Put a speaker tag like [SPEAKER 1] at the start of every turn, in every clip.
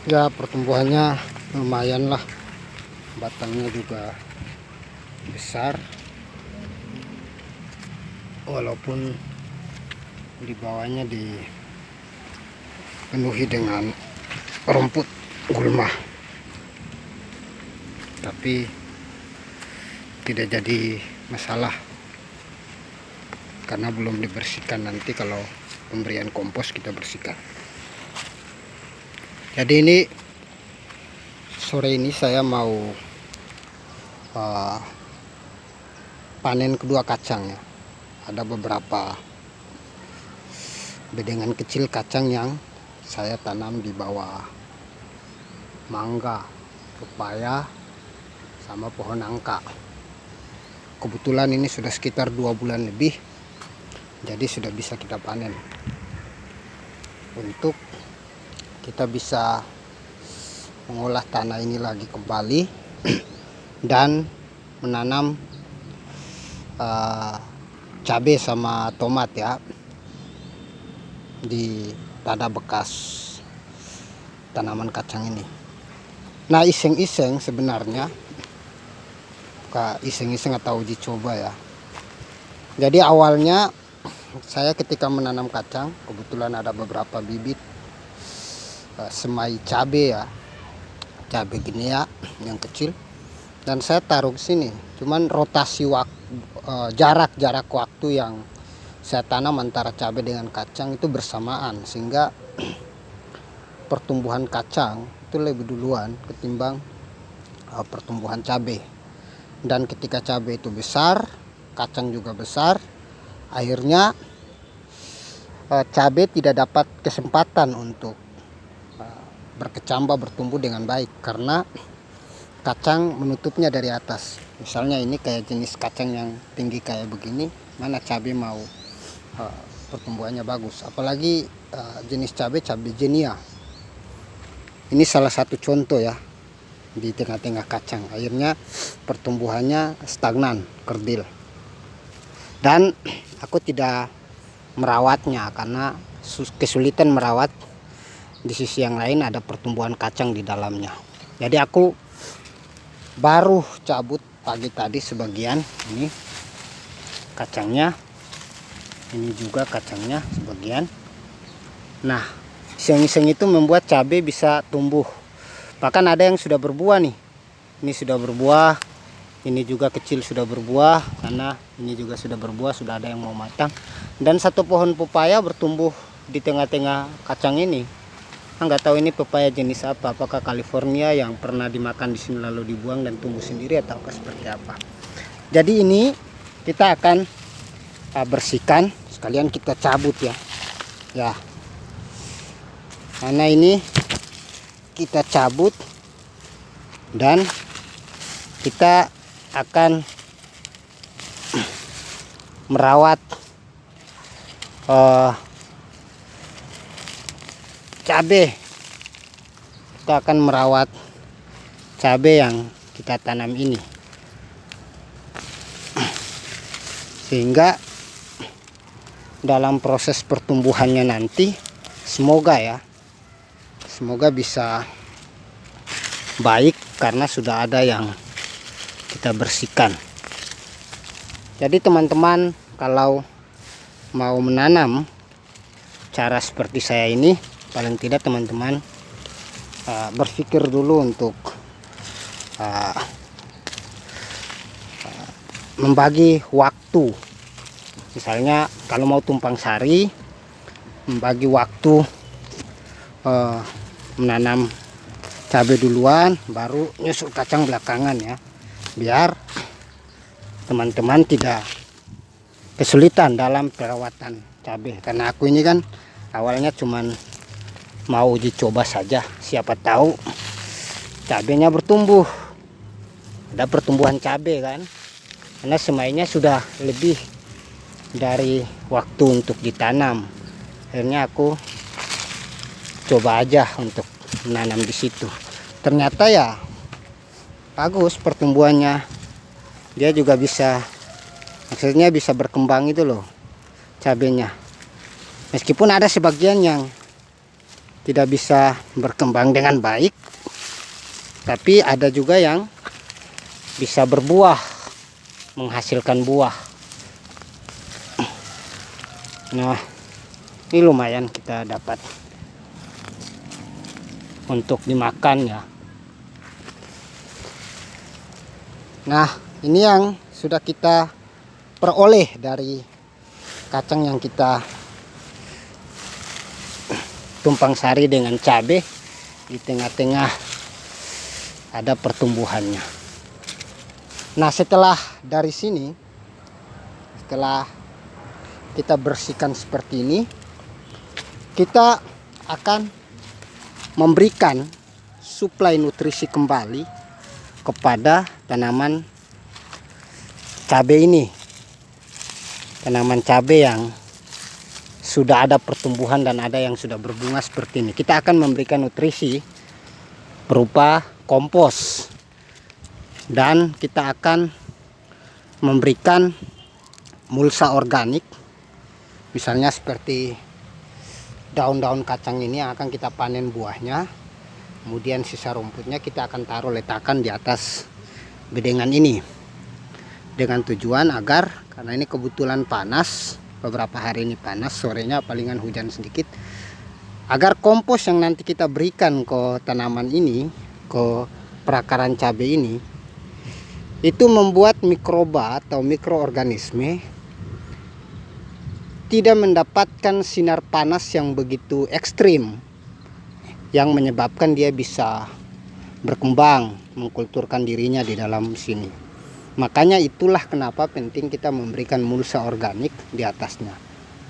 [SPEAKER 1] Ya, pertumbuhannya lumayan lah, batangnya juga besar walaupun di bawahnya dipenuhi dengan rumput gulma, tapi tidak jadi masalah karena belum dibersihkan. Nanti kalau pemberian kompos kita bersihkan. Jadi ini sore ini saya mau panen kedua kacang ya. Ada beberapa bedengan kecil kacang yang saya tanam di bawah mangga, pepaya, sama pohon nangka. Kebetulan ini sudah sekitar 2 bulan lebih, jadi sudah bisa kita panen. Untuk kita bisa mengolah tanah ini lagi kembali dan menanam cabai sama tomat ya di tanah bekas tanaman kacang ini. Nah, iseng-iseng sebenarnya, iseng-iseng atau uji coba ya. Jadi awalnya saya ketika menanam kacang, kebetulan ada beberapa bibit semai cabai ya, cabai gini ya, yang kecil, dan saya taruh ke sini. Cuman rotasi jarak waktu yang saya tanam antara cabai dengan kacang itu bersamaan, sehingga pertumbuhan kacang itu lebih duluan ketimbang pertumbuhan cabai. Dan ketika cabai itu besar, kacang juga besar, akhirnya cabai tidak dapat kesempatan untuk berkecambah, bertumbuh dengan baik karena kacang menutupnya dari atas. Misalnya ini kayak jenis kacang yang tinggi kayak begini, mana cabai mau pertumbuhannya bagus. Apalagi jenis cabai genia. Ini salah satu contoh ya, di tengah-tengah kacang. Akhirnya pertumbuhannya stagnan, kerdil. Dan aku tidak merawatnya karena kesulitan merawat. Di sisi yang lain ada pertumbuhan kacang di dalamnya. Jadi aku baru cabut pagi tadi sebagian. Ini kacangnya, ini juga kacangnya sebagian. Nah, iseng-iseng itu membuat cabai bisa tumbuh. Bahkan ada yang sudah berbuah nih. Ini sudah berbuah, ini juga kecil sudah berbuah, karena ini juga sudah berbuah, sudah ada yang mau matang. Dan satu pohon pepaya bertumbuh di tengah-tengah kacang ini. Nggak tahu ini pepaya jenis apa, apakah California yang pernah dimakan di sini lalu dibuang dan tumbuh sendiri atau seperti apa. Jadi ini kita akan bersihkan, sekalian kita cabut ya. Ya. Karena ini kita cabut dan kita akan merawat cabai. Kita akan merawat cabai yang kita tanam ini, sehingga dalam proses pertumbuhannya nanti semoga bisa baik karena sudah ada yang kita bersihkan. Jadi teman-teman, kalau mau menanam cara seperti saya ini, paling tidak teman-teman berpikir dulu untuk membagi waktu. Misalnya kalau mau tumpang sari, membagi waktu menanam cabai duluan, baru nyusul kacang belakangan ya, biar teman-teman tidak kesulitan dalam perawatan cabai. Karena aku ini kan awalnya cuman mau uji coba saja, siapa tahu cabainya bertumbuh, ada pertumbuhan cabai kan, karena semainya sudah lebih dari waktu untuk ditanam. Akhirnya aku coba aja untuk menanam di situ. Ternyata ya bagus pertumbuhannya, dia juga bisa, maksudnya bisa berkembang itu loh cabainya. Meskipun ada sebagian yang tidak bisa berkembang dengan baik, tapi ada juga yang bisa berbuah, menghasilkan buah. Nah, ini lumayan kita dapat untuk dimakan ya. Nah, ini yang sudah kita peroleh dari kacang yang kita tumpang sari dengan cabai. Di tengah-tengah ada pertumbuhannya. Nah, setelah dari sini, setelah kita bersihkan seperti ini, kita akan memberikan suplai nutrisi kembali kepada tanaman cabai ini. Tanaman cabai yang sudah ada pertumbuhan dan ada yang sudah berbunga seperti ini. Kita akan memberikan nutrisi berupa kompos, dan kita akan memberikan mulsa organik. Misalnya seperti daun-daun kacang ini yang akan kita panen buahnya, kemudian sisa rumputnya kita akan letakkan di atas bedengan ini, dengan tujuan agar, karena ini kebetulan panas, beberapa hari ini panas, sorenya palingan hujan sedikit, agar kompos yang nanti kita berikan ke tanaman ini, ke perakaran cabai ini, itu membuat mikroba atau mikroorganisme tidak mendapatkan sinar panas yang begitu ekstrim, yang menyebabkan dia bisa berkembang, mengkulturkan dirinya di dalam sini. Makanya itulah kenapa penting kita memberikan mulsa organik di atasnya.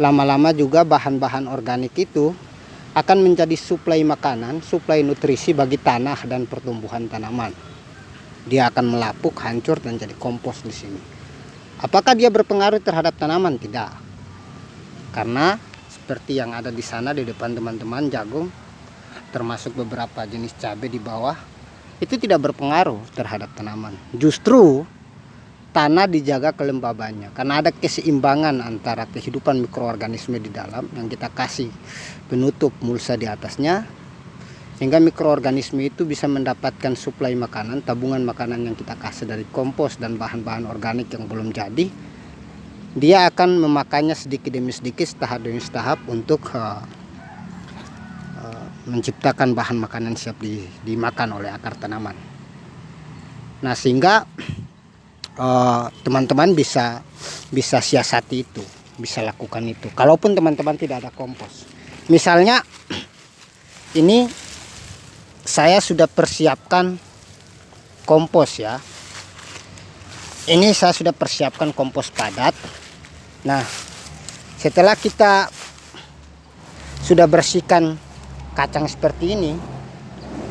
[SPEAKER 1] Lama-lama juga bahan-bahan organik itu akan menjadi suplai makanan, suplai nutrisi bagi tanah dan pertumbuhan tanaman. Dia akan melapuk, hancur, dan jadi kompos di sini. Apakah dia berpengaruh terhadap tanaman? Tidak. Karena seperti yang ada di sana di depan teman-teman, jagung, termasuk beberapa jenis cabai di bawah, itu tidak berpengaruh terhadap tanaman. Justru tanah dijaga kelembabannya, karena ada keseimbangan antara kehidupan mikroorganisme di dalam yang kita kasih penutup mulsa di atasnya, sehingga mikroorganisme itu bisa mendapatkan suplai makanan, tabungan makanan yang kita kasih dari kompos dan bahan-bahan organik yang belum jadi. Dia akan memakannya sedikit demi sedikit, tahap demi tahap, untuk menciptakan bahan makanan siap dimakan oleh akar tanaman. Nah, sehingga teman-teman bisa siasati itu, bisa lakukan itu. Kalaupun teman-teman tidak ada kompos, misalnya ini saya sudah persiapkan kompos ya. Ini saya sudah persiapkan kompos padat. Nah, setelah kita sudah bersihkan kacang seperti ini,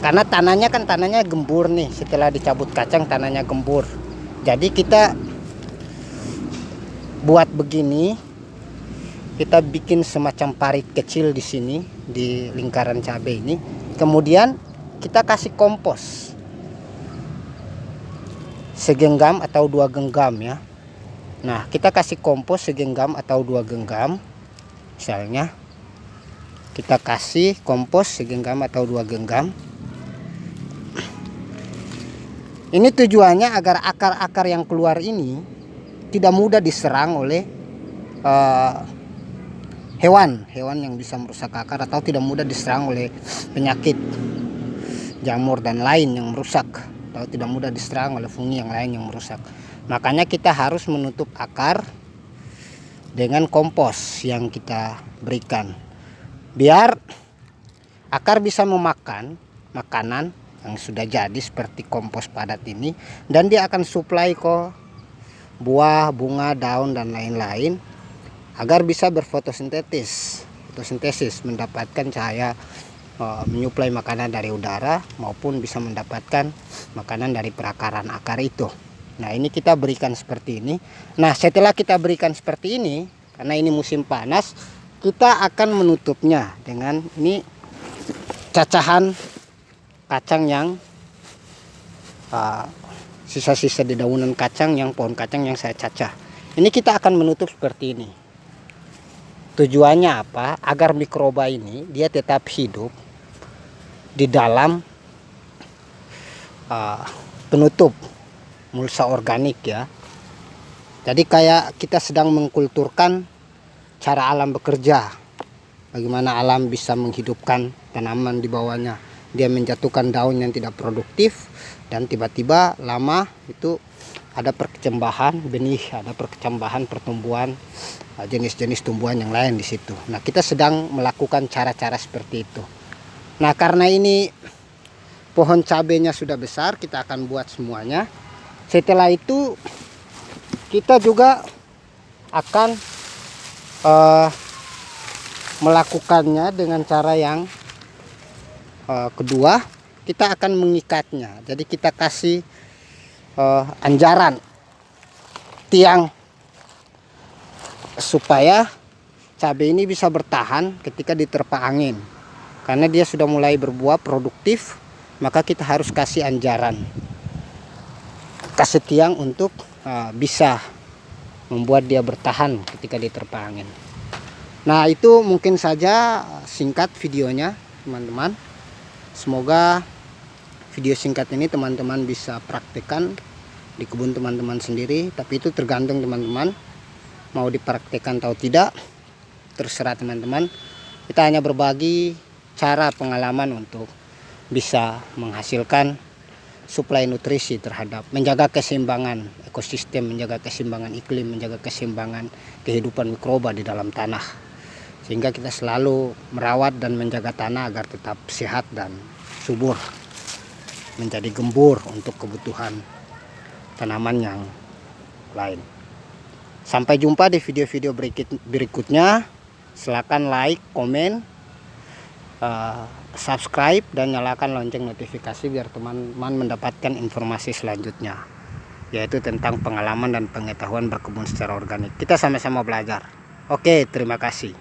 [SPEAKER 1] karena tanahnya gembur nih, setelah dicabut kacang tanahnya gembur. Jadi kita buat begini, kita bikin semacam parit kecil di sini, di lingkaran cabai ini. Kemudian kita kasih kompos segenggam atau 2 genggam ya. Nah, kita kasih kompos segenggam atau 2 genggam. Misalnya kita kasih kompos segenggam atau 2 genggam. Ini tujuannya agar akar-akar yang keluar ini tidak mudah diserang oleh hewan yang bisa merusak akar, atau tidak mudah diserang oleh penyakit jamur dan lain yang merusak, atau tidak mudah diserang oleh fungi yang lain yang merusak. Makanya kita harus menutup akar dengan kompos yang kita berikan, biar akar bisa memakan makanan yang sudah jadi seperti kompos padat ini, dan dia akan suplai ke buah, bunga, daun, dan lain-lain, agar bisa berfotosintesis, mendapatkan cahaya, menyuplai makanan dari udara, maupun bisa mendapatkan makanan dari perakaran akar itu. Nah, ini kita berikan seperti ini. Nah, setelah kita berikan seperti ini, karena ini musim panas, kita akan menutupnya dengan ini cacahan kacang yang sisa-sisa di daunan kacang, yang pohon kacang yang saya cacah. Ini kita akan menutup seperti ini. Tujuannya apa? Agar mikroba ini dia tetap hidup, di dalam penutup mulsa organik ya. Jadi kayak kita sedang mengkulturkan cara alam bekerja, bagaimana alam bisa menghidupkan tanaman di bawahnya. Dia menjatuhkan daun yang tidak produktif, dan tiba-tiba lama itu ada perkecambahan benih, ada perkecambahan pertumbuhan jenis-jenis tumbuhan yang lain di situ. Nah, kita sedang melakukan cara-cara seperti itu. Nah, karena ini pohon cabenya sudah besar, kita akan buat semuanya. Setelah itu kita juga akan melakukannya dengan cara yang kedua, kita akan mengikatnya. Jadi kita kasih anjaran tiang supaya cabai ini bisa bertahan ketika diterpa angin. Karena dia sudah mulai berbuah produktif, maka kita harus kasih anjaran, kasih tiang untuk bisa membuat dia bertahan ketika diterpa angin. Nah, itu mungkin saja singkat videonya teman-teman. Semoga video singkat ini teman-teman bisa praktekkan di kebun teman-teman sendiri. Tapi itu tergantung teman-teman mau dipraktekkan atau tidak, terserah teman-teman. Kita hanya berbagi cara pengalaman untuk bisa menghasilkan suplai nutrisi terhadap menjaga keseimbangan ekosistem, menjaga keseimbangan iklim, menjaga keseimbangan kehidupan mikroba di dalam tanah, sehingga kita selalu merawat dan menjaga tanah agar tetap sehat dan subur, menjadi gembur untuk kebutuhan tanaman yang lain. Sampai jumpa di video-video berikutnya. Silakan like, komen, subscribe, dan nyalakan lonceng notifikasi biar teman-teman mendapatkan informasi selanjutnya, yaitu tentang pengalaman dan pengetahuan berkebun secara organik. Kita sama-sama belajar. Oke, terima kasih.